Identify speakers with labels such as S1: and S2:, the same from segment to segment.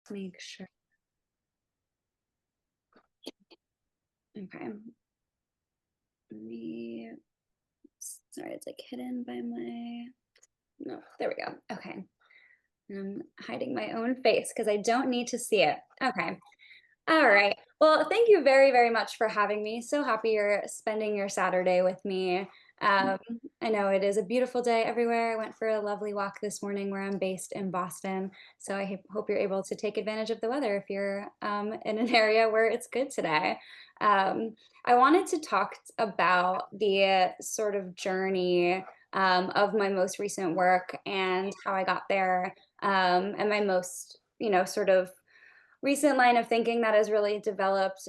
S1: Make sure. Okay. Let me, sorry, it's like hidden by my, no, there we go. Okay. I'm hiding my own face because I don't need to see it. Okay. All right. Well, thank you very, very much for having me. So happy you're spending your Saturday with me. Um, I know it is a beautiful day everywhere. I went for a lovely walk this morning where I'm based in Boston. So I hope you're able to take advantage of the weather if you're in an area where it's good today. Um, I wanted to talk about the sort of journey of my most recent work and how I got there, and my most, sort of recent line of thinking that has really developed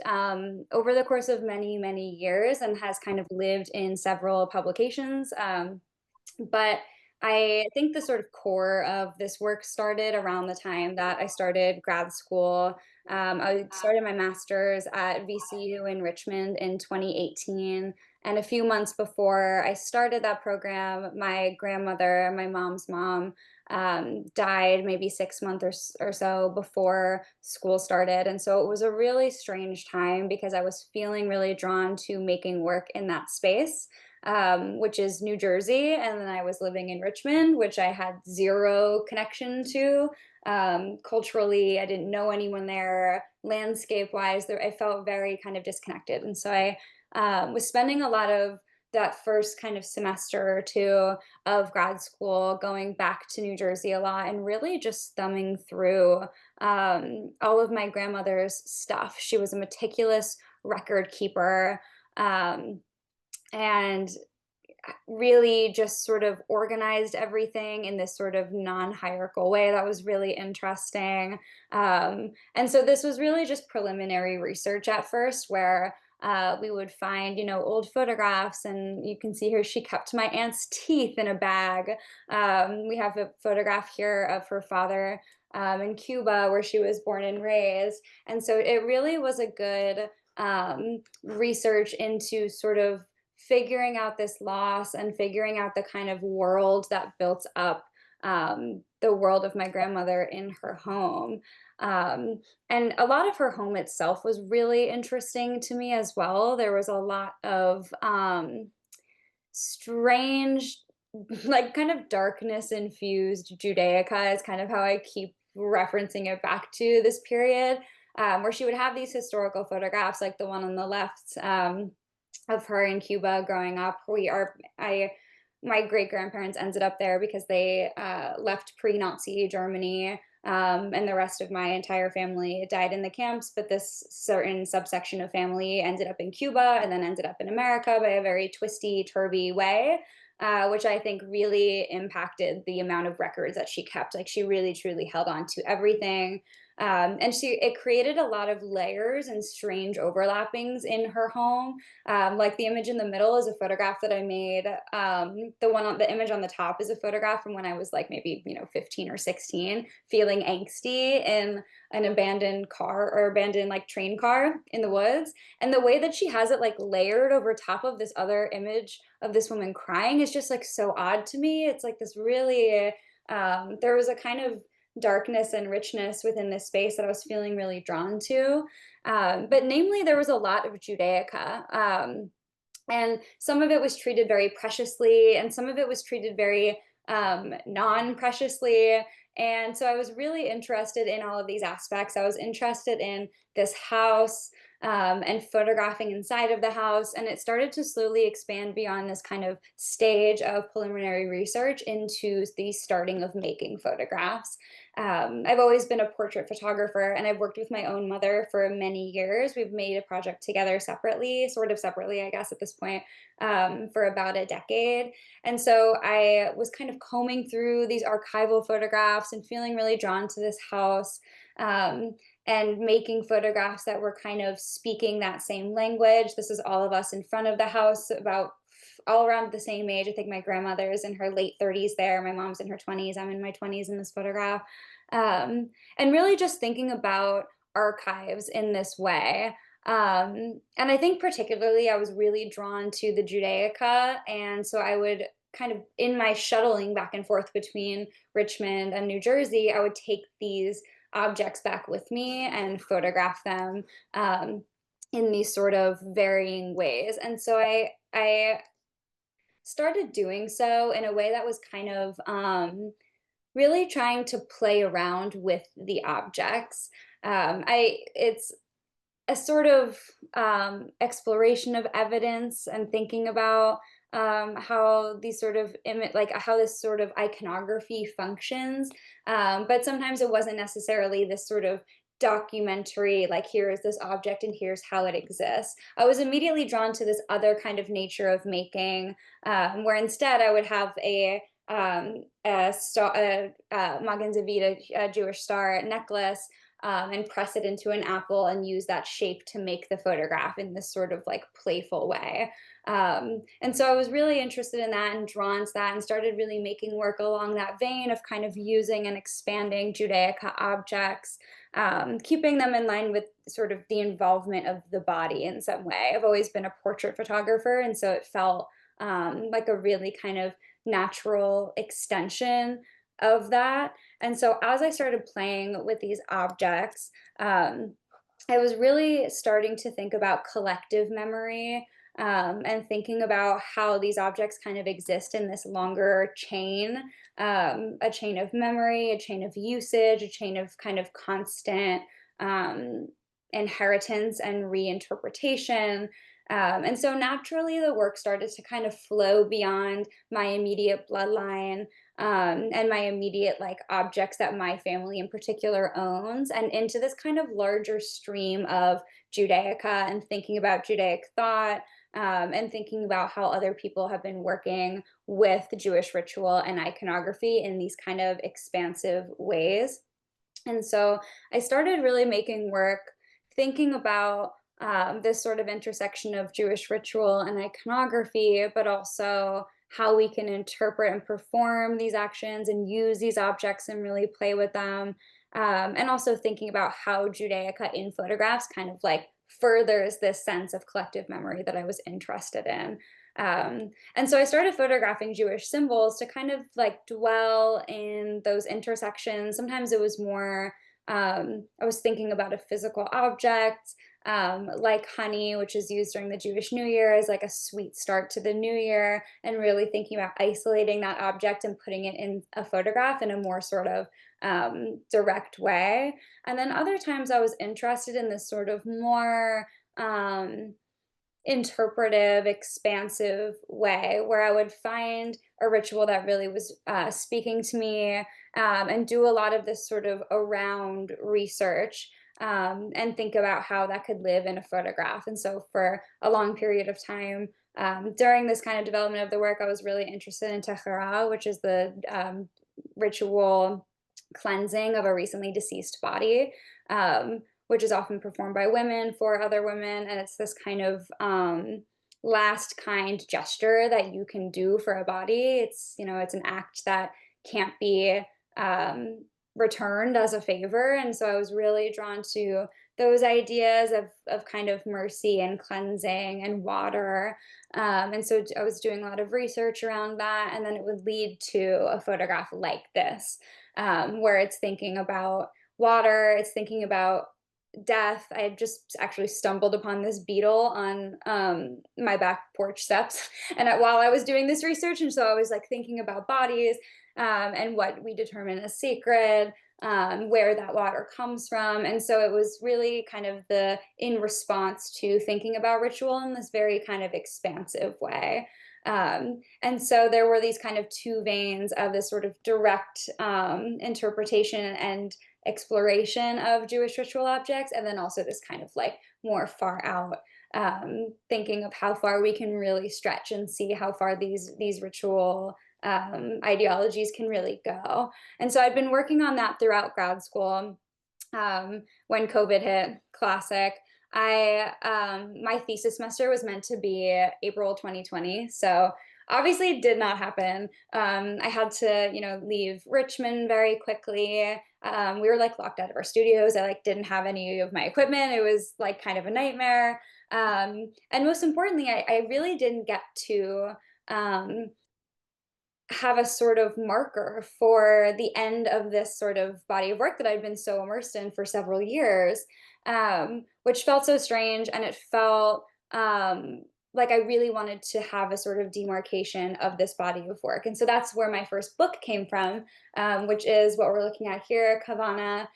S1: over the course of many, many years and has kind of lived in several publications. But I think the sort of core of this work started around the time that I started grad school. I started my master's at VCU in Richmond in 2018. And a few months before I started that program, my grandmother, my mom's mom, died maybe 6 months or so before school started. And so it was a really strange time because I was feeling really drawn to making work in that space, which is New Jersey. And then I was living in Richmond, which I had zero connection to. Culturally, I didn't know anyone there. Landscape wise, there, I felt very kind of disconnected. And so I was spending a lot of that first kind of semester or two of grad school going back to New Jersey a lot and really just thumbing through all of my grandmother's stuff. She was a meticulous record keeper. And really just sort of organized everything in this sort of non-hierarchical way that was really interesting. And so this was really just preliminary research at first, where we would find, old photographs, and you can see here she kept my aunt's teeth in a bag. We have a photograph here of her father in Cuba, where she was born and raised. And so it really was a good research into sort of figuring out this loss and figuring out the kind of world that built up the world of my grandmother in her home. Um, and a lot of her home itself was really interesting to me as well. There was a lot of strange, like kind of darkness infused Judaica, is kind of how I keep referencing it back to this period, where she would have these historical photographs, like the one on the left. Of her in Cuba growing up. My great grandparents ended up there because they left pre-Nazi Germany, and the rest of my entire family died in the camps. But this certain subsection of family ended up in Cuba and then ended up in America by a very twisty, turvy way. Which I think really impacted the amount of records that she kept. Like she really, truly held on to everything. And it created a lot of layers and strange overlappings in her home. Like the image in the middle is a photograph that I made. The image on the top is a photograph from when I was like maybe 15 or 16, feeling angsty in an abandoned car or abandoned like train car in the woods. And the way that she has it like layered over top of this other image of this woman crying is just like so odd to me. It's like this really there was a kind of darkness and richness within this space that I was feeling really drawn to. But namely, there was a lot of Judaica. And some of it was treated very preciously, and some of it was treated very non preciously. And so I was really interested in all of these aspects. I was interested in this house, and photographing inside of the house. And it started to slowly expand beyond this kind of stage of preliminary research into the starting of making photographs. I've always been a portrait photographer, and I've worked with my own mother for many years. We've made a project together separately, sort of separately, I guess, at this point, for about a decade. And so I was kind of combing through these archival photographs and feeling really drawn to this house. And making photographs that were kind of speaking that same language. This is all of us in front of the house, about all around the same age. I think my grandmother is in her late 30s there. My mom's in her 20s. I'm in my 20s in this photograph. And really just thinking about archives in this way. And I think particularly I was really drawn to the Judaica. And so I would kind of, in my shuttling back and forth between Richmond and New Jersey, I would take these objects back with me and photograph them in these sort of varying ways. And so I started doing so in a way that was kind of really trying to play around with the objects. It's a sort of exploration of evidence and thinking about how these sort of like how this sort of iconography functions. But sometimes it wasn't necessarily this sort of documentary, like here is this object and here's how it exists. I was immediately drawn to this other kind of nature of making, where instead I would have a star, Magen David, a Jewish star necklace, and press it into an apple and use that shape to make the photograph in this sort of like playful way. And so I was really interested in that and drawn to that and started really making work along that vein of kind of using and expanding Judaica objects, keeping them in line with sort of the involvement of the body in some way. I've always been a portrait photographer, and so it felt like a really kind of natural extension of that. And so as I started playing with these objects, I was really starting to think about collective memory, and thinking about how these objects kind of exist in this longer chain, a chain of memory, a chain of usage, a chain of kind of constant inheritance and reinterpretation. And so naturally, the work started to kind of flow beyond my immediate bloodline, and my immediate like objects that my family in particular owns, and into this kind of larger stream of Judaica and thinking about Judaic thought, and thinking about how other people have been working with Jewish ritual and iconography in these kind of expansive ways. And so I started really making work thinking about this sort of intersection of Jewish ritual and iconography, but also how we can interpret and perform these actions and use these objects and really play with them. And also thinking about how Judaica in photographs kind of like furthers this sense of collective memory that I was interested in. And so I started photographing Jewish symbols to kind of like dwell in those intersections. Sometimes it was more, I was thinking about a physical object, like honey, which is used during the Jewish New Year as like a sweet start to the new year, and really thinking about isolating that object and putting it in a photograph in a more sort of direct way. And then other times I was interested in this sort of more interpretive, expansive way where I would find a ritual that really was speaking to me, and do a lot of this sort of around research, and think about how that could live in a photograph. And so, for a long period of time, during this kind of development of the work, I was really interested in Tehara, which is the ritual cleansing of a recently deceased body. Which is often performed by women for other women. And it's this kind of last kind gesture that you can do for a body. It's, you know, it's an act that can't be returned as a favor. And so I was really drawn to those ideas of kind of mercy and cleansing and water. And so I was doing a lot of research around that. And then it would lead to a photograph like this, where it's thinking about water, it's thinking about death. I had just actually stumbled upon this beetle on my back porch steps, and while I was doing this research, and so I was like thinking about bodies, and what we determine as sacred, where that water comes from. And so it was really kind of the in response to thinking about ritual in this very kind of expansive way. And so there were these kind of two veins of this sort of direct interpretation and exploration of Jewish ritual objects, and then also this kind of like more far out, thinking of how far we can really stretch and see how far these ritual ideologies can really go. And so I'd been working on that throughout grad school. When COVID hit, classic. My thesis semester was meant to be April 2020, so obviously it did not happen. I had to, you know, leave Richmond very quickly. We were like locked out of our studios. I like didn't have any of my equipment. It was like kind of a nightmare. And most importantly, I really didn't get to have a sort of marker for the end of this sort of body of work that I'd been so immersed in for several years, which felt so strange. And it felt like I really wanted to have a sort of demarcation of this body of work. And so that's where my first book came from, which is what we're looking at here, Kavana,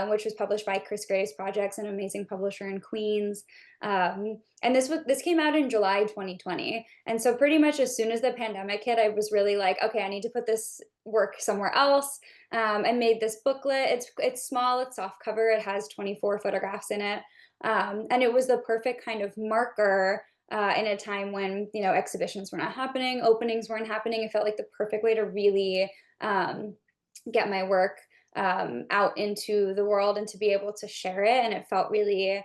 S1: which was published by Chris Graves Projects, an amazing publisher in Queens. And this came out in July 2020. And so pretty much as soon as the pandemic hit, I was really like, okay, I need to put this work somewhere else. I made this booklet. It's small, it's soft cover, it has 24 photographs in it. And it was the perfect kind of marker in a time when, you know, exhibitions were not happening, openings weren't happening. It felt like the perfect way to really get my work out into the world and to be able to share it. And it felt really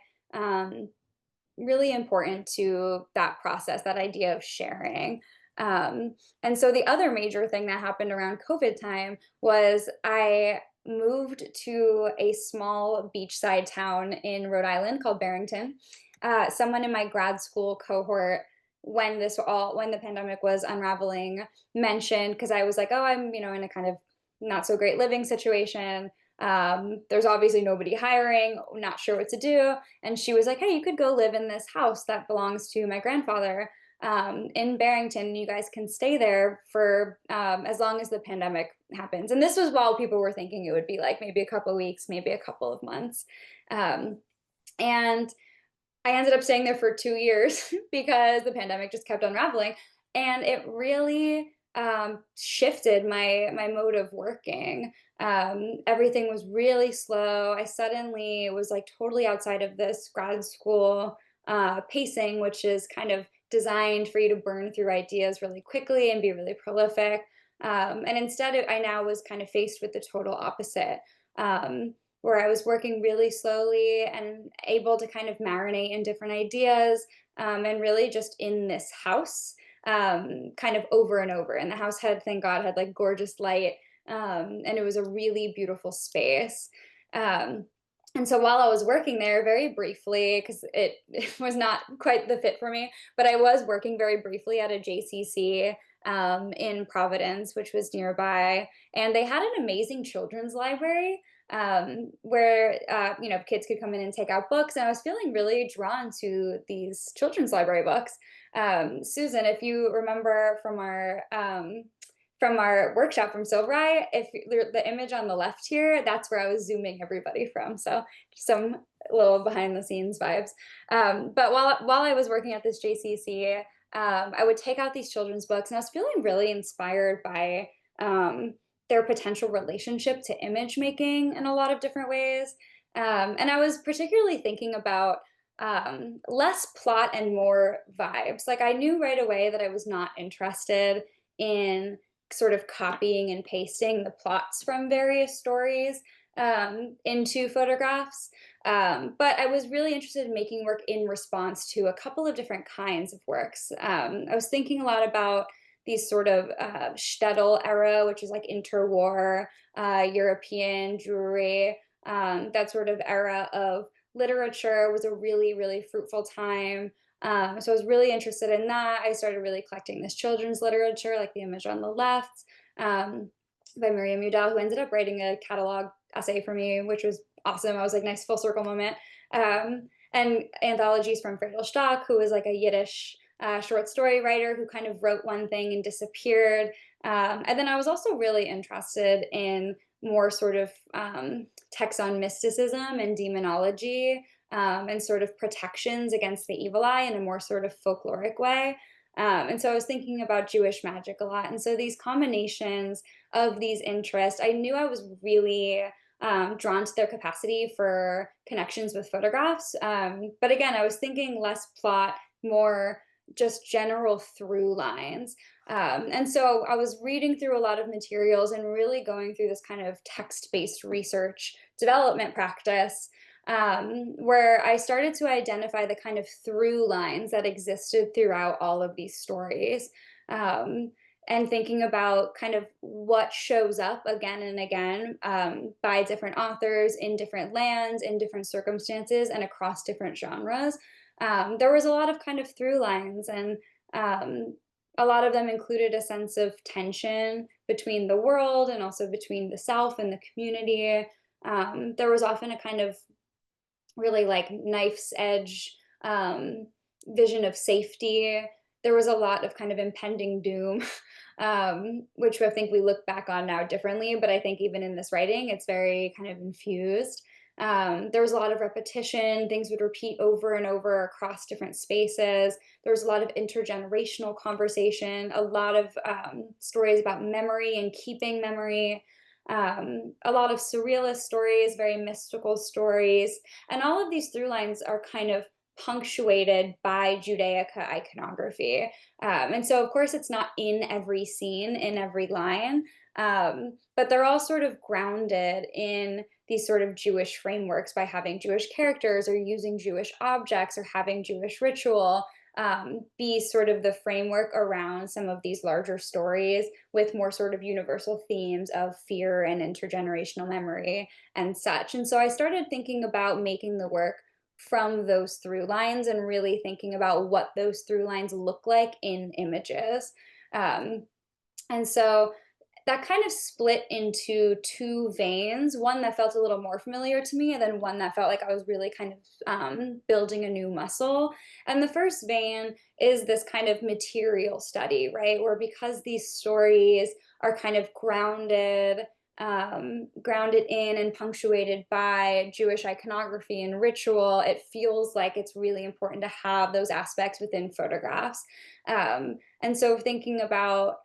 S1: really important to that process, that idea of sharing. And so the other major thing that happened around COVID time was I moved to a small beachside town in Rhode Island called Barrington. Someone in my grad school cohort, when the pandemic was unraveling, mentioned, because I was like, oh, I'm, you know, in a kind of not so great living situation. There's obviously nobody hiring, not sure what to do. And she was like, hey, you could go live in this house that belongs to my grandfather in Barrington. You guys can stay there for as long as the pandemic happens. And this was while people were thinking it would be like maybe a couple of weeks, maybe a couple of months. Um, and I ended up staying there for 2 years because the pandemic just kept unraveling. And it really shifted my mode of working. Everything was really slow. I suddenly was like totally outside of this grad school pacing, which is kind of designed for you to burn through ideas really quickly and be really prolific. And instead, I now was kind of faced with the total opposite. Where I was working really slowly and able to kind of marinate in different ideas, and really just in this house, kind of over and over. And the house had, thank God, had like gorgeous light, and it was a really beautiful space. Um, and so while I was working there, very briefly, because it was not quite the fit for me, but I was working very briefly at a JCC in Providence, which was nearby, and they had an amazing children's library where you know, kids could come in and take out books. And I was feeling really drawn to these children's library books. Susan, if you remember from our workshop from Silvereye, if the image on the left here, that's where I was zooming everybody from. So some little behind the scenes vibes. But while I was working at this JCC, I would take out these children's books, and I was feeling really inspired by their potential relationship to image making in a lot of different ways. And I was particularly thinking about less plot and more vibes. Like I knew right away that I was not interested in sort of copying and pasting the plots from various stories into photographs. But I was really interested in making work in response to a couple of different kinds of works. I was thinking a lot about these sort of shtetl era, which is like interwar European Jewry. That sort of era of literature was a really, really fruitful time. So I was really interested in that. I started really collecting this children's literature, like the image on the left, by Miriam Udall, who ended up writing a catalog essay for me, which was awesome. I was like, nice full circle moment. And anthologies from Friedel Stock, who was like a Yiddish short story writer who kind of wrote one thing and disappeared. And then I was also really interested in more sort of texts on mysticism and demonology, and sort of protections against the evil eye in a more sort of folkloric way. And so I was thinking about Jewish magic a lot. And so these combinations of these interests, I knew I was really drawn to their capacity for connections with photographs. But again, I was thinking less plot, more just general through lines. And so I was reading through a lot of materials and really going through this kind of text-based research development practice, where I started to identify the kind of through lines that existed throughout all of these stories. And thinking about kind of what shows up again and again by different authors in different lands, in different circumstances, and across different genres. There was a lot of kind of through lines, and A lot of them included a sense of tension between the world and also between the self and the community. There was often a kind of really like knife's edge vision of safety. There was a lot of kind of impending doom, which I think we look back on now differently. But I think even in this writing, it's very kind of infused. There was a lot of repetition, things would repeat over and over across different spaces. There was a lot of intergenerational conversation, a lot of stories about memory and keeping memory, a lot of surrealist stories, very mystical stories. And all of these through lines are kind of punctuated by Judaica iconography. And so, of course, it's not in every scene, in every line, but they're all sort of grounded in these sort of Jewish frameworks by having Jewish characters or using Jewish objects or having Jewish ritual be sort of the framework around some of these larger stories with more sort of universal themes of fear and intergenerational memory and such. And so I started thinking about making the work from those through lines and really thinking about what those through lines look like in images. Um, and so that kind of split into two veins, one that felt a little more familiar to me, and then one that felt like I was really kind of building a new muscle. And the first vein is this kind of material study, right? Where because these stories are kind of grounded in and punctuated by Jewish iconography and ritual, it feels like it's really important to have those aspects within photographs. And so thinking about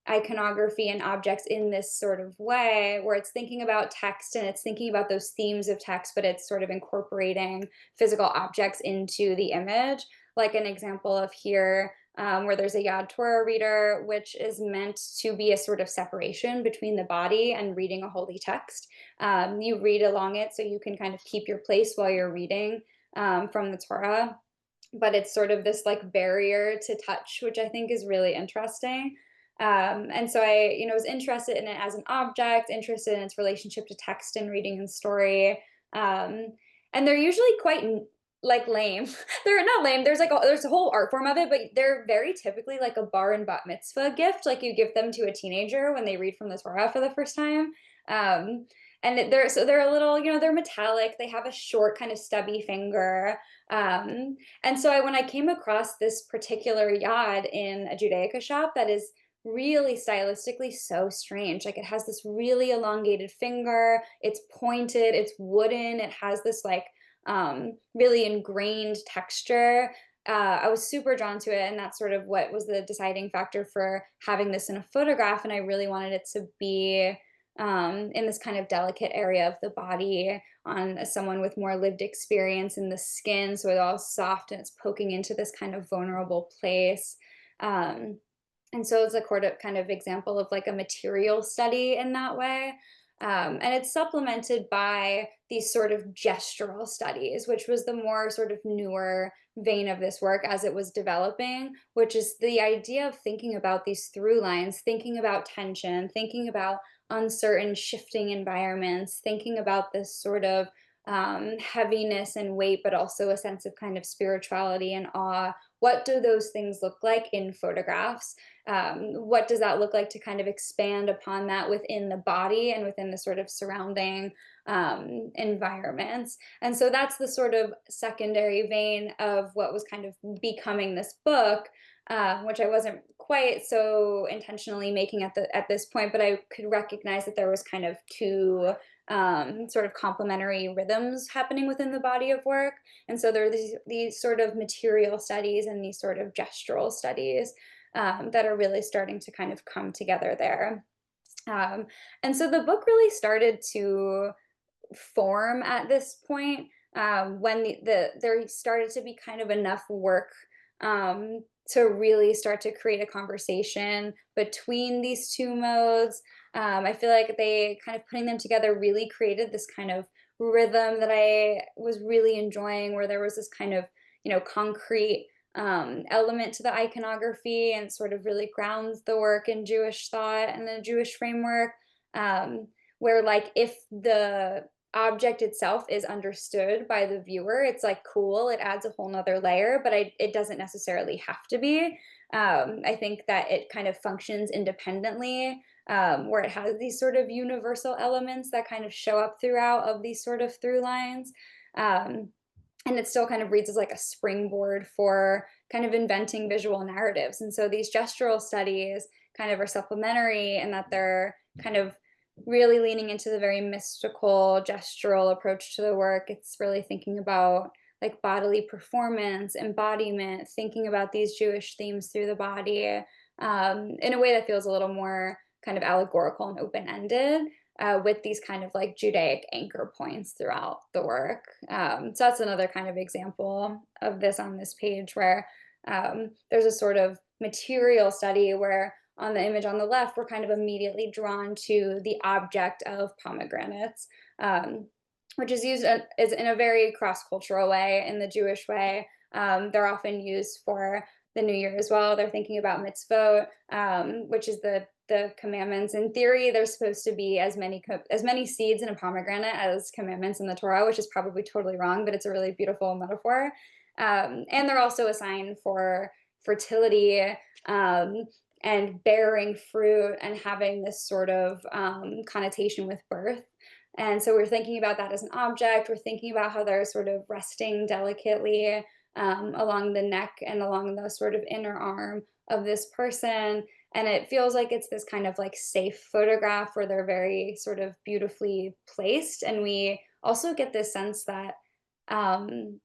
S1: iconography and objects in this sort of way, where it's thinking about text and it's thinking about those themes of text, but it's sort of incorporating physical objects into the image. Like an example of here, where there's a Yad Torah reader, which is meant to be a sort of separation between the body and reading a holy text. You read along it so you can kind of keep your place while you're reading from the Torah. But it's sort of this like barrier to touch, which I think is really interesting. And so I, was interested in it as an object, interested in its relationship to text and reading and story. And they're usually quite like lame. They're not lame. There's a whole art form of it, but they're very typically like a bar and bat mitzvah gift, like you give them to a teenager when they read from the Torah for the first time. Um, and they're a little, they're metallic. They have a short kind of stubby finger. And so when I came across this particular yad in a Judaica shop that is really stylistically so strange. Like it has this really elongated finger, it's pointed, it's wooden, it has this like really ingrained texture. I was super drawn to it, and that's sort of what was the deciding factor for having this in a photograph. And I really wanted it to be in this kind of delicate area of the body on someone with more lived experience in the skin. So it's all soft and it's poking into this kind of vulnerable place. Um, and so it's a kind of example of like a material study in that way. And it's supplemented by these sort of gestural studies, which was the more sort of newer vein of this work as it was developing, which is the idea of thinking about these through lines, thinking about tension, thinking about uncertain, shifting environments, thinking about this sort of heaviness and weight, but also a sense of kind of spirituality and awe. What do those things look like in photographs? What does that look like to kind of expand upon that within the body and within the sort of surrounding environments? And so that's the sort of secondary vein of what was kind of becoming this book, which I wasn't quite so intentionally making at this point, but I could recognize that there was kind of two sort of complementary rhythms happening within the body of work. And so there are these sort of material studies and these sort of gestural studies that are really starting to kind of come together there. Um, and so the book really started to form at this point when there started to be kind of enough work to really start to create a conversation between these two modes. I feel like they kind of putting them together really created this kind of rhythm that I was really enjoying, where there was this kind of, concrete element to the iconography and sort of really grounds the work in Jewish thought and the Jewish framework. Where like if the object itself is understood by the viewer, it's like cool, it adds a whole nother layer, but it doesn't necessarily have to be. I think that it kind of functions independently, where it has these sort of universal elements that kind of show up throughout of these sort of through lines. Um, and it still kind of reads as like a springboard for kind of inventing visual narratives. And so these gestural studies kind of are supplementary in that they're kind of really leaning into the very mystical gestural approach to the work. It's really thinking about like bodily performance, embodiment, thinking about these Jewish themes through the body, in a way that feels a little more kind of allegorical and open ended, with these kind of like Judaic anchor points throughout the work. So that's another kind of example of this on this page where there's a sort of material study where on the image on the left, we're kind of immediately drawn to the object of pomegranates, which is used is in a very cross-cultural way. In the Jewish way, they're often used for the New Year as well. They're thinking about mitzvot, which is the commandments. In theory, there's supposed to be as many seeds in a pomegranate as commandments in the Torah, which is probably totally wrong, but it's a really beautiful metaphor. And they're also a sign for fertility, and bearing fruit and having this sort of connotation with birth. And so we're thinking about that as an object. We're thinking about how they're sort of resting delicately along the neck and along the sort of inner arm of this person. And it feels like it's this kind of like safe photograph where they're very sort of beautifully placed. And we also get this sense that um,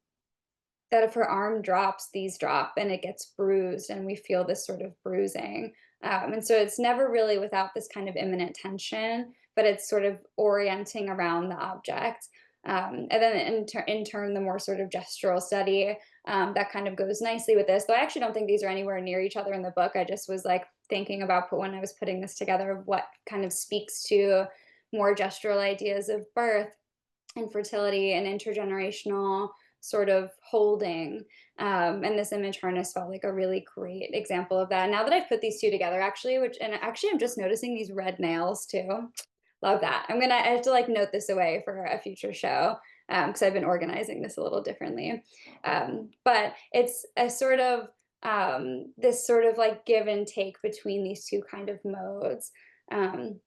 S1: that if her arm drops, these drop and it gets bruised, and we feel this sort of bruising. And so it's never really without this kind of imminent tension, but it's sort of orienting around the object. And then in turn, the more sort of gestural study that kind of goes nicely with this. Though I actually don't think these are anywhere near each other in the book. I just was like thinking about when I was putting this together of what kind of speaks to more gestural ideas of birth and fertility and intergenerational sort of holding. And this image harness felt like a really great example of that. Now that I've put these two together, actually, and actually I'm just noticing these red nails too. Love that. I have to like note this away for a future show because I've been organizing this a little differently. But it's a sort of this sort of like give and take between these two kind of modes. Um,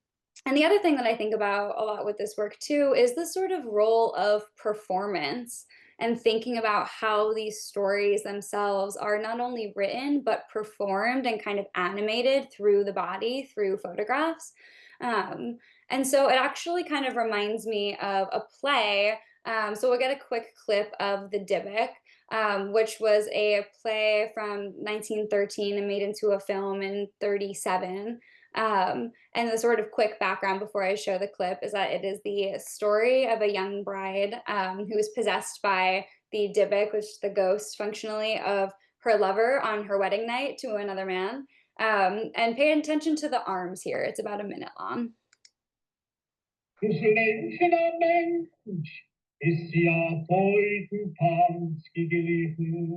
S1: and the other thing that I think about a lot with this work too is the sort of role of performance and thinking about how these stories themselves are not only written but performed and kind of animated through the body through photographs. Um, and so it actually kind of reminds me of a play. So we'll get a quick clip of The Dybbuk, which was a play from 1913 and made into a film in 37. And the sort of quick background before I show the clip is that it is the story of a young bride who is possessed by the Dybbuk, which is the ghost functionally of her lover on her wedding night to another man. And pay attention to the arms here. It's about a minute long. Ist ja Freudentanz gelegen.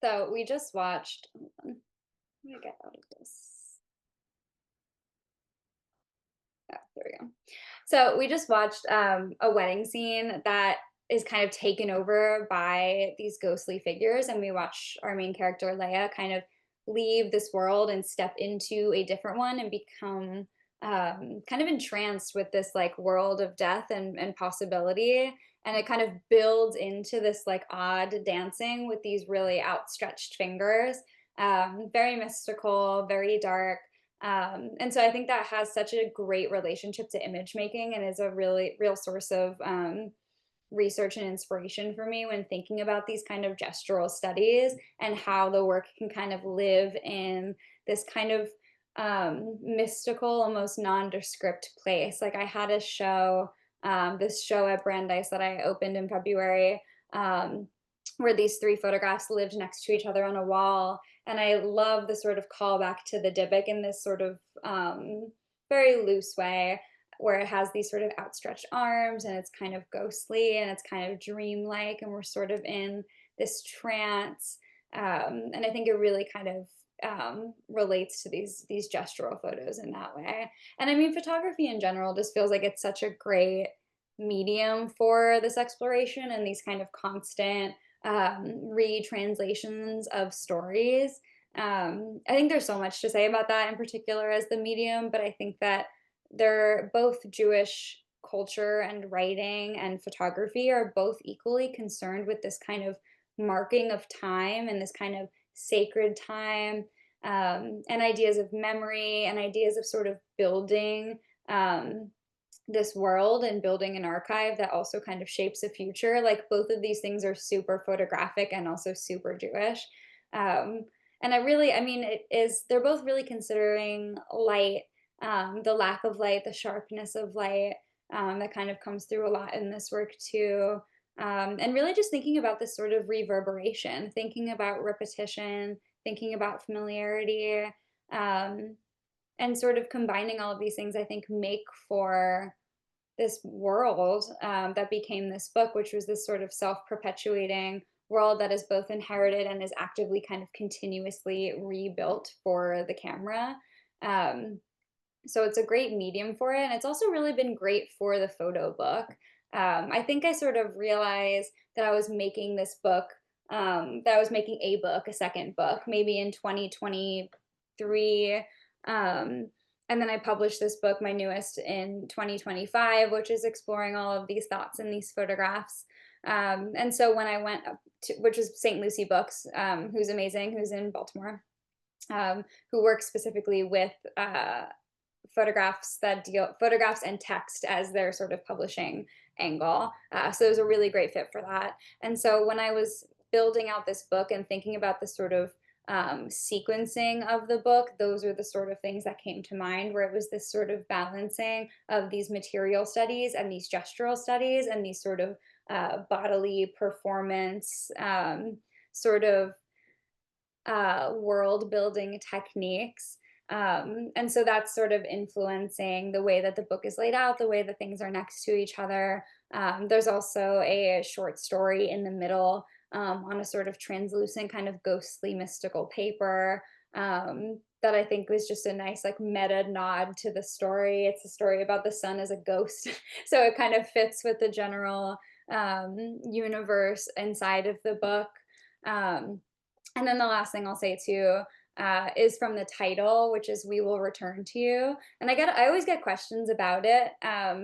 S1: So we just watched. Hold on, let me get out of this. There we go. So we just watched a wedding scene that is kind of taken over by these ghostly figures, and we watch our main character Leia kind of leave this world and step into a different one and become kind of entranced with this like world of death and possibility. And it kind of builds into this like odd dancing with these really outstretched fingers. Very mystical, very dark. And so I think that has such a great relationship to image making and is a really real source of research and inspiration for me when thinking about these kind of gestural studies and how the work can kind of live in this kind of mystical, almost nondescript place. Like I had a show, this show at Brandeis that I opened in February, where these three photographs lived next to each other on a wall. And I love the sort of callback to the Dybbuk in this sort of very loose way, where it has these sort of outstretched arms and it's kind of ghostly and it's kind of dreamlike, and we're sort of in this trance. And I think it really kind of relates to these gestural photos in that way. And I mean, photography in general just feels like it's such a great medium for this exploration and these kind of constant retranslations of stories. I think there's so much to say about that in particular as the medium, but I think that they're both Jewish culture and writing and photography are both equally concerned with this kind of marking of time and this kind of sacred time, and ideas of memory and ideas of sort of building this world and building an archive that also kind of shapes the future. Like both of these things are super photographic and also super Jewish. Um, and I mean, they're both really considering light, the lack of light, the sharpness of light, that kind of comes through a lot in this work too. And really just thinking about this sort of reverberation, thinking about repetition, thinking about familiarity, um, and sort of combining all of these things, I think make for this world that became this book, which was this sort of self perpetuating world that is both inherited and is actively kind of continuously rebuilt for the camera. Um, so it's a great medium for it. And it's also really been great for the photo book. I think I sort of realized that I was making this book, that I was making a book, a second book, maybe in 2023. Um, and then I published this book, my newest, in 2025, which is exploring all of these thoughts and these photographs. And so when I went up to, which is St. Lucie Books, who's amazing, who's in Baltimore, who works specifically with photographs and text as their sort of publishing angle. So it was a really great fit for that. And so when I was building out this book and thinking about the sort of sequencing of the book, those are the sort of things that came to mind, where it was this sort of balancing of these material studies and these gestural studies and these sort of bodily performance sort of world building techniques. And so that's sort of influencing the way that the book is laid out, the way that things are next to each other. There's also a short story in the middle, on a sort of translucent kind of ghostly mystical paper, that I think was just a nice like meta nod to the story. It's a story about the sun as a ghost. So it kind of fits with the general universe inside of the book. Um, and then the last thing I'll say too is from the title, which is "We Will Return to You," and I always get questions about it.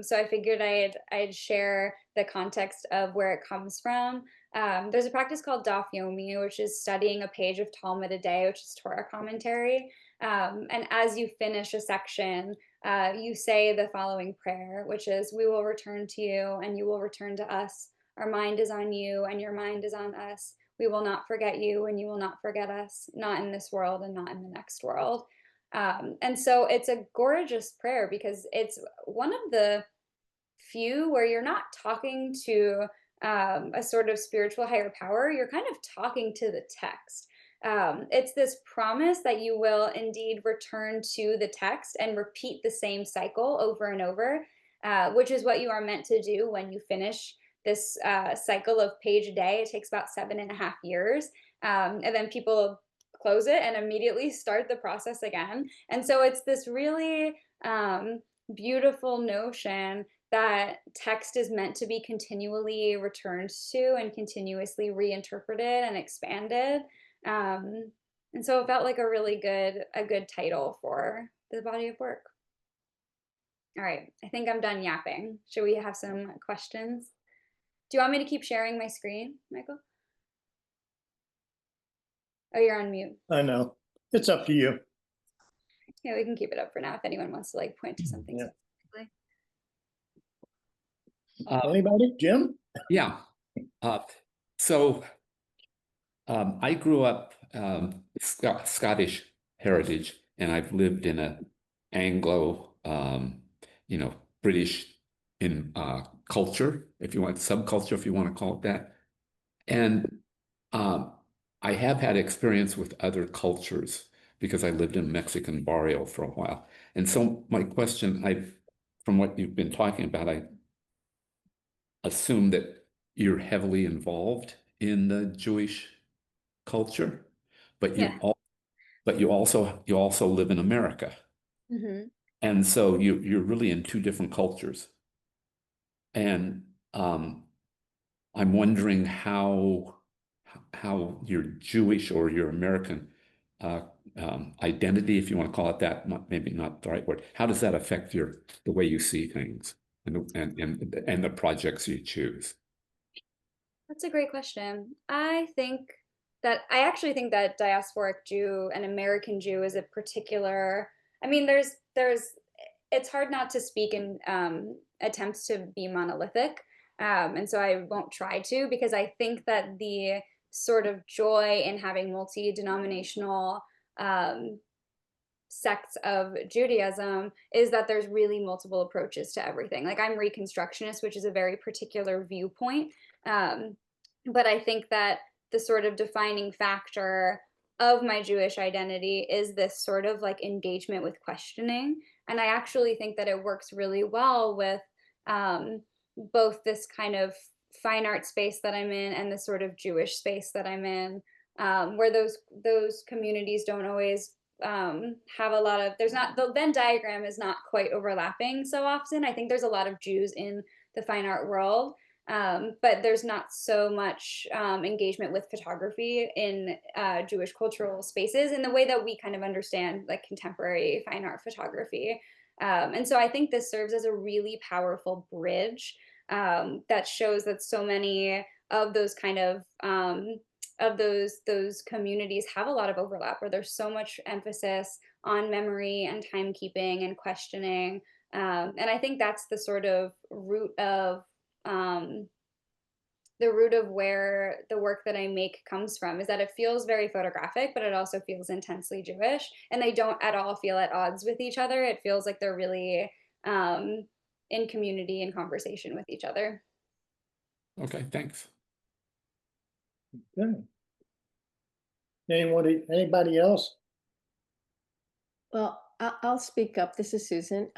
S1: So I figured I'd share the context of where it comes from. There's a practice called Daf Yomi, which is studying a page of Talmud a day, which is Torah commentary. And as you finish a section, you say the following prayer, which is, "We will return to you, and you will return to us. Our mind is on you, and your mind is on us. We will not forget you, and you will not forget us, not in this world and not in the next world." And so it's a gorgeous prayer because it's one of the few where you're not talking to a sort of spiritual higher power, you're kind of talking to the text. It's this promise that you will indeed return to the text and repeat the same cycle over and over, which is what you are meant to do when you finish this cycle of page a day. It takes about 7.5 years. And then people close it and immediately start the process again. And so it's this really beautiful notion that text is meant to be continually returned to and continuously reinterpreted and expanded. Um, and so it felt like a good title for the body of work. All right, I think I'm done yapping. Should we have some questions? Do you want me to keep sharing my screen, Michael? Oh, you're on mute.
S2: I know. It's up to you.
S1: Yeah, we can keep it up for now if anyone wants to like point to something
S2: Yeah.
S1: specifically.
S2: Anybody? Jim?
S3: Yeah. Uh, so I grew up Scottish heritage, and I've lived in a Anglo, British in culture, if you want, subculture, if you want to call it that. And um, I have had experience with other cultures because I lived in a Mexican barrio for a while. And so my question, from what you've been talking about, I assume that you're heavily involved in the Jewish culture, but
S1: Yeah.
S3: you also live in America.
S1: Mm-hmm.
S3: And so you're really in two different cultures. And I'm wondering how your Jewish or your American identity, if you want to call it that, maybe not the right word, how does that affect the way you see things and the projects you choose?
S1: That's a great question. I actually think that diasporic Jew and American Jew is a particular, I mean, it's hard not to speak in attempts to be monolithic. And so I won't try to, because I think that the sort of joy in having multi-denominational um, sects of Judaism is that there's really multiple approaches to everything. Like I'm Reconstructionist, which is a very particular viewpoint. Um, but I think that the sort of defining factor of my Jewish identity is this sort of like engagement with questioning. And I actually think that it works really well with um, both this kind of fine art space that I'm in and the sort of Jewish space that I'm in, where those communities don't always have a lot of, there's not, the Venn diagram is not quite overlapping so often. I think there's a lot of Jews in the fine art world, but there's not so much engagement with photography in Jewish cultural spaces in the way that we kind of understand like contemporary fine art photography. And so I think this serves as a really powerful bridge that shows that so many of those kind of those communities have a lot of overlap, where there's so much emphasis on memory and timekeeping and questioning. And I think that's the sort of um, root of where the work that I make comes from, is that it feels very photographic, but it also feels intensely Jewish, and they don't at all feel at odds with each other. It feels like they're really in community and conversation with each other.
S3: Okay, thanks.
S2: Good. Anybody else?
S4: Well, I'll speak up. This is Susan.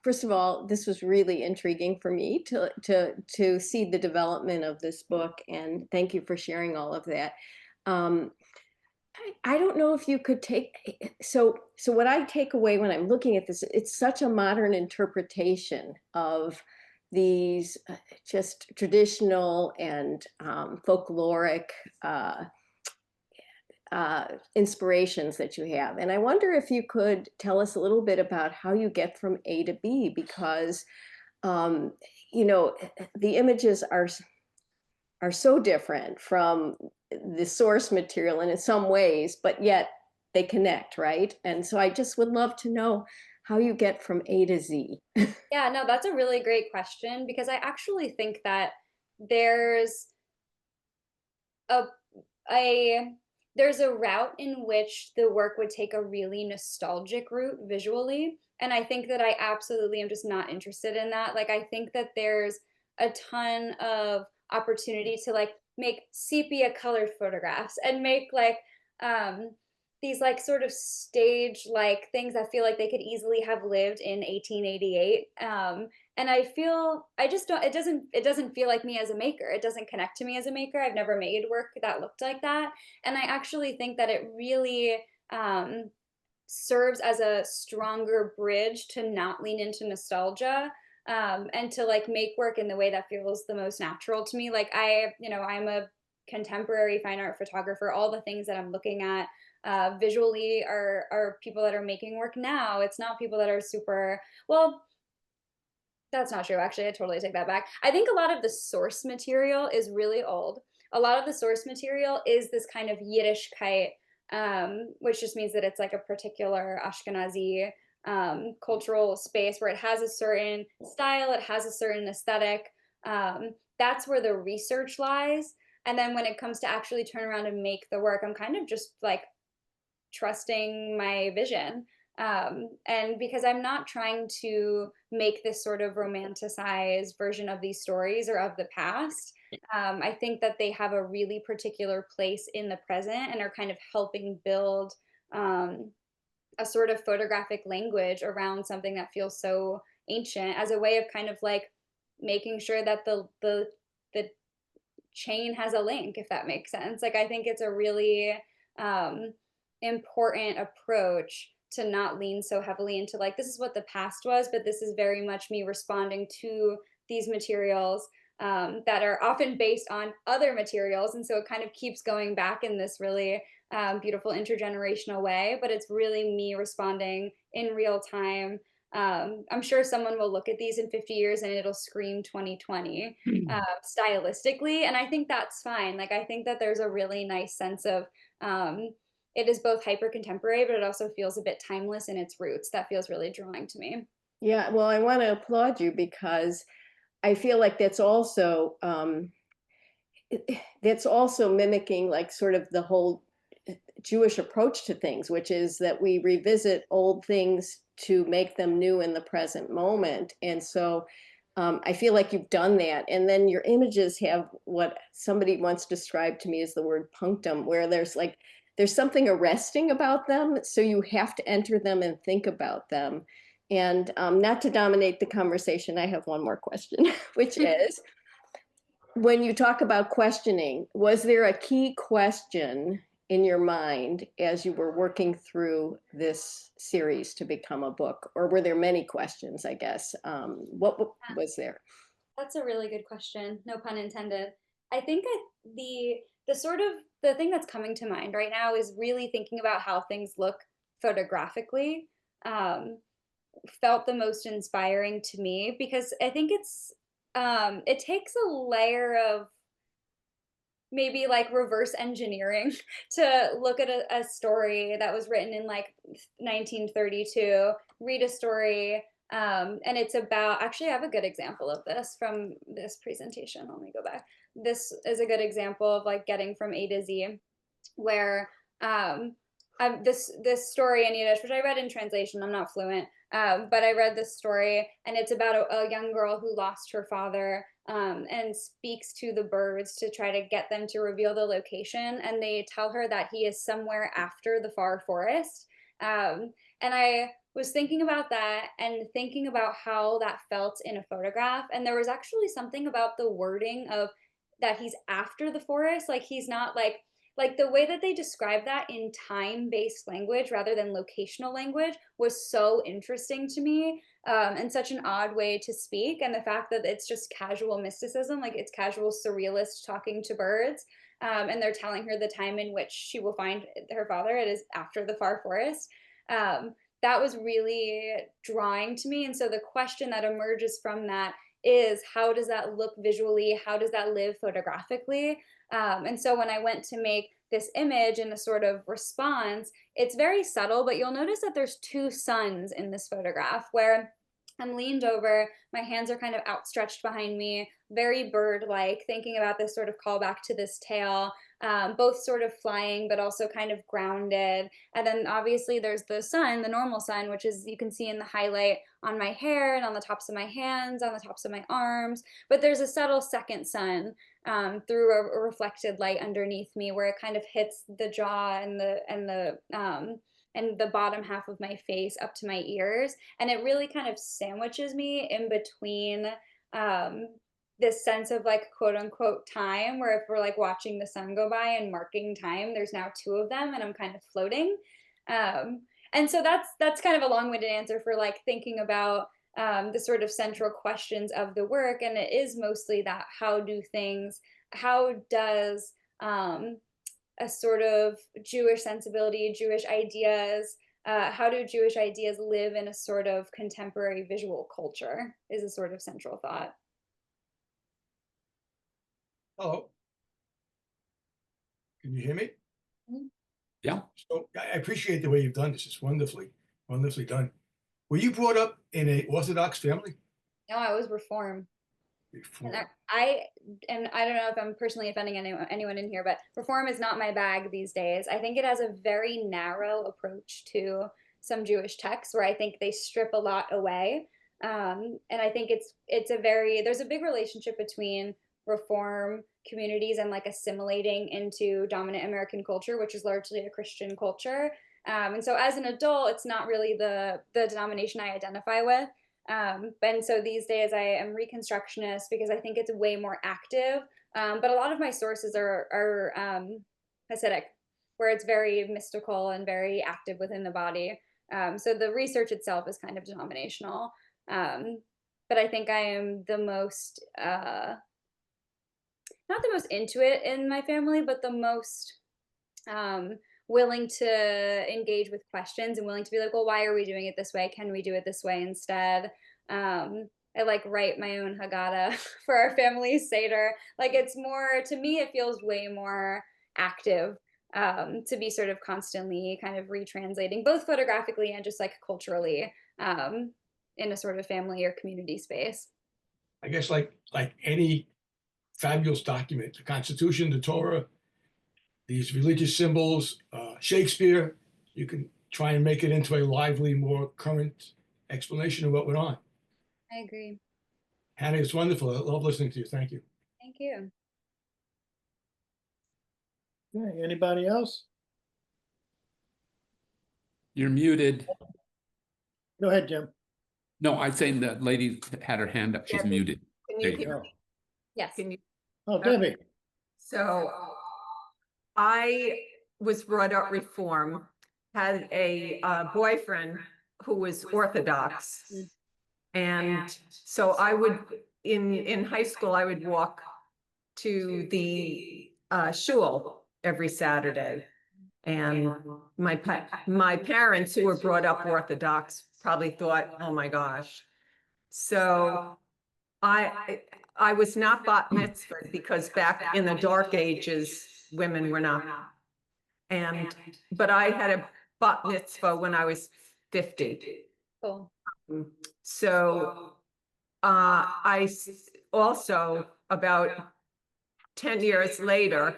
S4: First of all, this was really intriguing for me to see the development of this book, and thank you for sharing all of that. I don't know if you could so what I take away when I'm looking at this, it's such a modern interpretation of these just traditional and folkloric inspirations that you have. And I wonder if you could tell us a little bit about how you get from A to B, because, the images are so different from the source material and in some ways, but yet they connect, right? And so I just would love to know how you get from A to Z.
S1: Yeah, no, that's a really great question, because I actually think that there's a there's a route in which the work would take a really nostalgic route visually. And I think that I absolutely am just not interested in that. Like, I think that there's a ton of opportunity to like make sepia colored photographs and make like um, these like sort of stage like things that feel like they could easily have lived in 1888. And I just don't, it doesn't feel like me as a maker. It doesn't connect to me as a maker. I've never made work that looked like that. And I actually think that it really serves as a stronger bridge to not lean into nostalgia, and to like make work in the way that feels the most natural to me. Like I'm a contemporary fine art photographer. All the things that I'm looking at visually are people that are making work now. It's not people that are super well. That's not true. Actually, I totally take that back. I think a lot of the source material is really old. A lot of the source material is this kind of Yiddishkeit, which just means that it's like a particular Ashkenazi cultural space where it has a certain style, it has a certain aesthetic. That's where the research lies. And then when it comes to actually turn around and make the work, I'm kind of just like trusting my vision. And because I'm not trying to make this sort of romanticized version of these stories or of the past, I think that they have a really particular place in the present and are kind of helping build um, a sort of photographic language around something that feels so ancient as a way of kind of like making sure that the chain has a link, if that makes sense. Like I think it's a really um, important approach to not lean so heavily into like this is what the past was, but this is very much me responding to these materials that are often based on other materials, and so it kind of keeps going back in this really beautiful intergenerational way. But it's really me responding in real time. I'm sure someone will look at these in 50 years and it'll scream 2020 stylistically, and I think that's fine. Like I think that there's a really nice sense of it is both hyper contemporary, but it also feels a bit timeless in its roots. That feels really drawing to me.
S4: Yeah, well, I want to applaud you because I feel like that's also mimicking like sort of the whole Jewish approach to things, which is that we revisit old things to make them new in the present moment. And so I feel like you've done that. And then your images have what somebody once described to me as the word punctum, where there's something arresting about them. So you have to enter them and think about them. And not to dominate the conversation, I have one more question, which is, when you talk about questioning, was there a key question in your mind as you were working through this series to become a book? Or were there many questions, I guess? What was there?
S1: That's a really good question. No pun intended. I think the sort of the thing that's coming to mind right now is really thinking about how things look photographically. Um, Felt the most inspiring to me because I think it takes a layer of maybe like reverse engineering to look at a story that was written in like 1932, read a story, and it's about actually I have a good example of this from this presentation. Let me go back. This is a good example of like getting from A to Z, where this story in Yiddish, which I read in translation. I'm not fluent, but I read this story, and it's about a young girl who lost her father, and speaks to the birds to try to get them to reveal the location. And they tell her that he is somewhere after the far forest. And I was thinking about that and thinking about how that felt in a photograph. And there was actually something about the wording of that he's after the forest, like he's not like the way that they describe that in time-based language rather than locational language was so interesting to me, and such an odd way to speak. And the fact that it's just casual mysticism, like it's casual surrealist talking to birds, and they're telling her the time in which she will find her father. It is after the far forest. That was really drawing to me. And so the question that emerges from that is, how does that look visually? How does that live photographically? And so when I went to make this image in a sort of response, it's very subtle, but you'll notice that there's two suns in this photograph where I'm leaned over, my hands are kind of outstretched behind me, very bird-like, thinking about this sort of callback to this tale, both sort of flying, but also kind of grounded. And then obviously there's the sun, the normal sun, which is you can see in the highlight on my hair and on the tops of my hands, on the tops of my arms. But there's a subtle second sun through a reflected light underneath me, where it kind of hits the jaw and the bottom half of my face up to my ears. And it really kind of sandwiches me in between this sense of like quote unquote time, where if we're like watching the sun go by and marking time, there's now two of them and I'm kind of floating. And so that's kind of a long-winded answer for like thinking about the sort of central questions of the work. And it is mostly that how does a sort of Jewish sensibility, Jewish ideas, how do Jewish ideas live in a sort of contemporary visual culture is a sort of central thought.
S5: Hello. Can you hear me?
S3: Yeah.
S5: So I appreciate the way you've done this. It's wonderfully done. Were you brought up in a Orthodox family?
S1: No, I was Reform.
S5: Before.
S1: And I don't know if I'm personally offending anyone in here, but Reform is not my bag these days. I think it has a very narrow approach to some Jewish texts where I think they strip a lot away. And I think there's a big relationship between Reform communities and like assimilating into dominant American culture, which is largely a Christian culture. And so as an adult, it's not really the denomination I identify with. And so these days I am Reconstructionist because I think it's way more active. But a lot of my sources are Hasidic, where it's very mystical and very active within the body. So the research itself is kind of denominational. But I think I am the most, not the most into it in my family, but the most willing to engage with questions and willing to be like, well, why are we doing it this way? Can we do it this way instead? I like write my own Haggadah for our family Seder. Like it's more, to me, it feels way more active to be sort of constantly kind of retranslating, both photographically and just like culturally in a sort of family or community space.
S5: I guess like any fabulous document, the Constitution, the Torah, these religious symbols, Shakespeare, you can try and make it into a lively, more current explanation of what went on.
S1: I agree.
S5: Hannah, it's wonderful. I love listening to you. Thank you.
S1: Thank you.
S2: Okay, anybody else?
S3: You're muted.
S2: Go ahead, Jim.
S3: No, I'm saying that lady had her hand up. She's
S6: Debbie,
S3: muted.
S6: Can
S3: There
S6: you
S3: you
S6: hear
S3: go.
S6: me?
S1: Yes.
S6: Can you?
S2: Oh, Debbie.
S6: So I was brought up Reform, had a boyfriend who was Orthodox. And so I would, in high school, I would walk to the shul every Saturday. And my parents, who were brought up Orthodox, probably thought, oh my gosh. So I was not bat mitzvahed because back in the dark ages, women were not. But I had a bat mitzvah when I was 50.
S1: Cool.
S6: So also about 10 years later,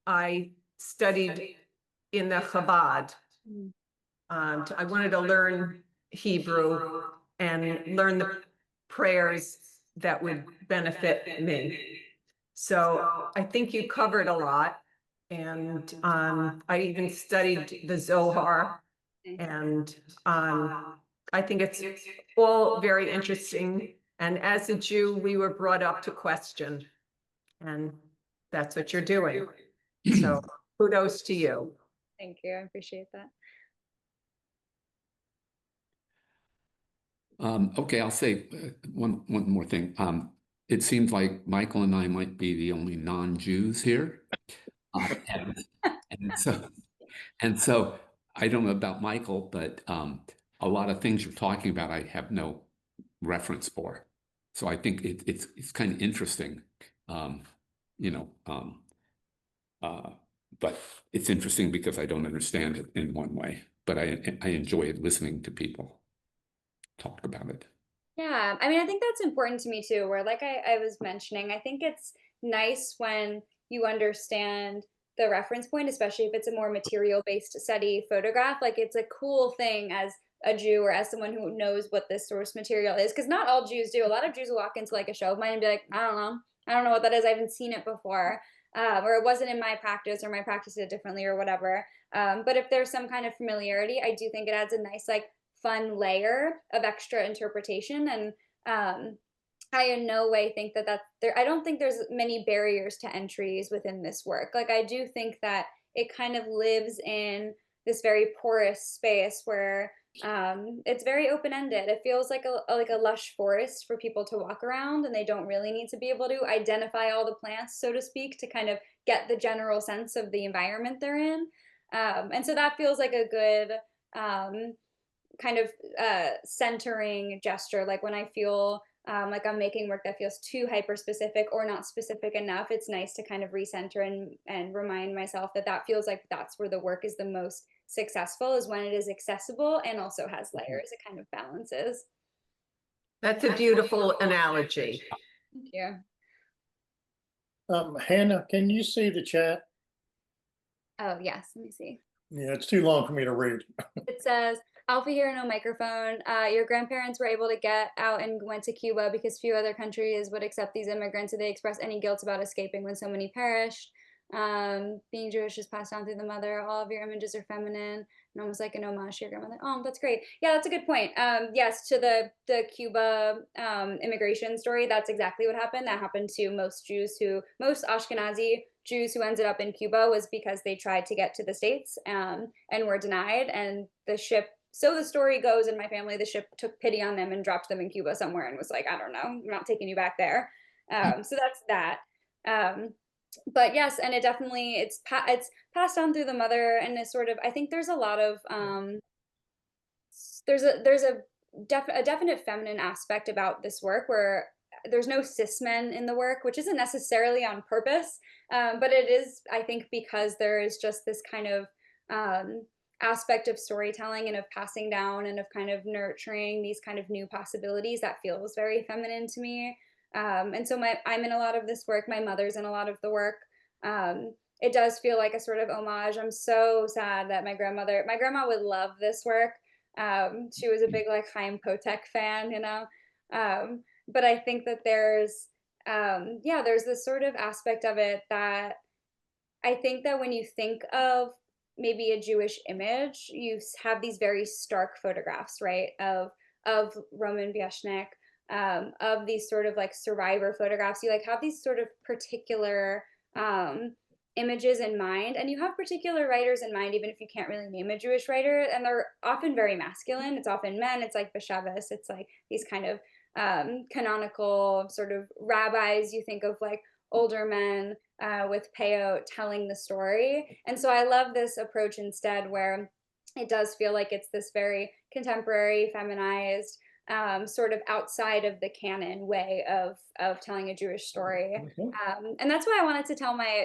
S6: I studied in the Chabad. I wanted to learn Hebrew and learn the prayers that would benefit me. So I think you covered a lot. And I even studied the Zohar. And I think it's all very interesting. And as a Jew, we were brought up to question. And that's what you're doing. So kudos to you.
S1: Thank you. I appreciate that.
S3: Okay, I'll say one more thing. It seems like Michael and I might be the only non-Jews here. And so I don't know about Michael, but a lot of things you're talking about, I have no reference for. So I think it's kind of interesting, but it's interesting because I don't understand it in one way, but I enjoy listening to people talk about it.
S1: Yeah, I mean, I think that's important to me too, where like I was mentioning, I think it's nice when you understand the reference point, especially if it's a more material-based study photograph. Like it's a cool thing as a Jew or as someone who knows what this source material is, because not all Jews do. A lot of Jews will walk into like a show of mine and be like, I don't know what that is. I haven't seen it before. Or it wasn't in my practice, or my practice did it differently or whatever. But if there's some kind of familiarity, I do think it adds a nice like fun layer of extra interpretation. And I in no way think that I don't think there's many barriers to entries within this work. Like I do think that it kind of lives in this very porous space where it's very open-ended. It feels like a lush forest for people to walk around, and they don't really need to be able to identify all the plants, so to speak, to kind of get the general sense of the environment they're in. And so that feels like a good kind of centering gesture. Like when I feel like I'm making work that feels too hyper specific or not specific enough, it's nice to kind of recenter and remind myself that that feels like that's where the work is the most successful, is when it is accessible and also has layers. It kind of balances.
S6: That's a beautiful analogy.
S1: Thank you.
S2: Hannah, can you see the chat?
S1: Oh, yes. Let me see.
S2: Yeah, it's too long for me to read.
S1: It says, Alfie here, no microphone. Your grandparents were able to get out and went to Cuba because few other countries would accept these immigrants. Did they express any guilt about escaping when so many perished? Being Jewish is passed down through the mother. All of your images are feminine and almost like an homage to your grandmother. Oh, that's great. Yeah, that's a good point. Yes, to the Cuba immigration story, that's exactly what happened. That happened to most Ashkenazi Jews who ended up in Cuba, was because they tried to get to the States and were denied. And the ship, so the story goes in my family, the ship took pity on them and dropped them in Cuba somewhere and was like, I don't know, I'm not taking you back there. So that's that. But yes, and it definitely, it's passed on through the mother, and it's sort of, I think there's a lot of there's a definite feminine aspect about this work, where there's no cis men in the work, which isn't necessarily on purpose, but it is, I think, because there is just this kind of aspect of storytelling and of passing down and of kind of nurturing these kind of new possibilities that feels very feminine to me. And so I'm in a lot of this work. My mother's in a lot of the work. It does feel like a sort of homage. I'm so sad that my grandma would love this work. She was a big like Chaim Potek fan, you know. But I think that there's this sort of aspect of it that I think that when you think of maybe a Jewish image, you have these very stark photographs, right, of Roman Vyashnik, of these sort of like survivor photographs. You like have these sort of particular images in mind, and you have particular writers in mind, even if you can't really name a Jewish writer, and they're often very masculine. It's often men. It's like Bashevis. It's like these kind of canonical sort of rabbis. You think of like older men with peyot telling the story. And so I love this approach instead, where it does feel like it's this very contemporary, feminized, sort of outside of the canon way of telling a Jewish story. And that's why I wanted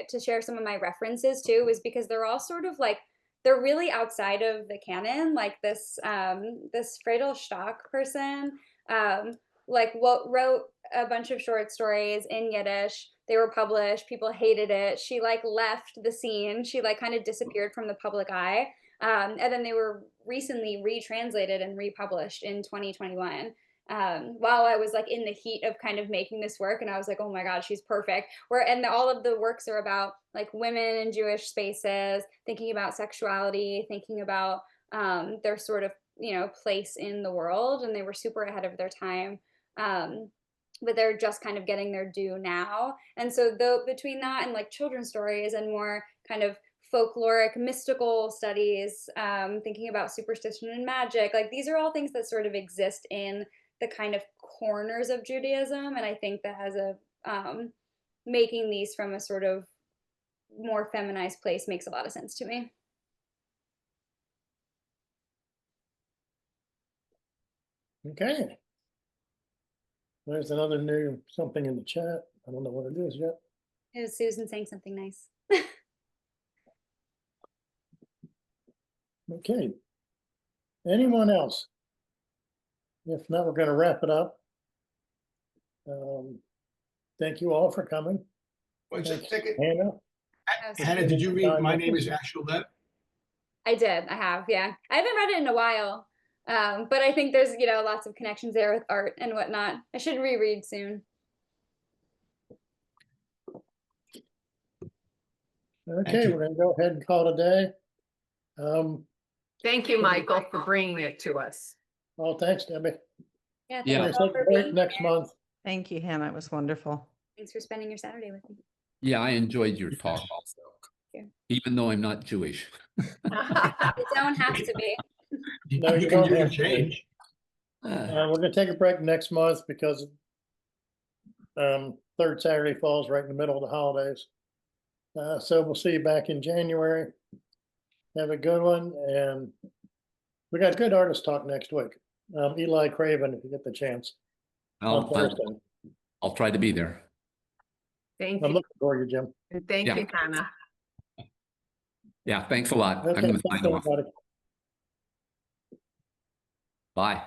S1: to share some of my references too, is because they're all sort of like, they're really outside of the canon. Like this Friedel Stock person, like wrote a bunch of short stories in Yiddish. They were published. People hated it. She like left the scene. She like kind of disappeared from the public eye. And then they were recently retranslated and republished in 2021. While I was like in the heat of kind of making this work, and I was like, oh my God, she's perfect. All of the works are about like women in Jewish spaces, thinking about sexuality, thinking about their sort of, you know, place in the world, and they were super ahead of their time. But they're just kind of getting their due now. And so between that and like children's stories and more kind of folkloric, mystical studies, thinking about superstition and magic, like these are all things that sort of exist in the kind of corners of Judaism. And I think that as a making these from a sort of more feminized place makes a lot of sense to me.
S2: Okay. There's another new something in the chat. I don't know what it is yet.
S1: It was Susan saying something nice.
S2: Okay. Anyone else? If not, we're going to wrap it up. Thank you all for coming.
S5: Wait a
S2: Thanks,
S5: second.
S2: Hannah.
S5: Hannah, did you read My Name is Ashel Lev?
S1: I did. I have. Yeah. I haven't read it in a while. But I think there's, you know, lots of connections there with art and whatnot. I should reread soon.
S2: Okay, we're going to go ahead and call it a day.
S6: Thank you, Michael, for bringing it to us.
S2: Well, thanks, Debbie.
S1: Yeah.
S3: Yeah.
S2: We're
S1: Thanks
S2: going
S1: all
S2: to
S1: for
S2: take a break
S1: being
S2: next
S1: here.
S2: month.
S7: Thank you, Hannah. It was wonderful.
S1: Thanks for spending your Saturday with me.
S3: Yeah, I enjoyed your talk also.
S1: you.
S3: even though I'm not Jewish.
S1: You don't have to be.
S2: No, you
S5: You
S2: don't
S5: can
S2: have to.
S5: change.
S2: We're gonna take a break next month because third Saturday falls right in the middle of the holidays. So we'll see you back in January. Have a good one, and we got good artist talk next week. Eli Craven, if you get the chance. On Thursday.
S3: I'll try to be there.
S6: Thank
S2: I'm
S6: you.
S2: looking for you, Jim.
S6: And thank
S3: Yeah.
S6: you, Hannah.
S3: Yeah, thanks a lot. I'm
S2: Okay,
S3: going to
S2: thanks,
S3: sign off.
S2: everybody.
S3: Bye.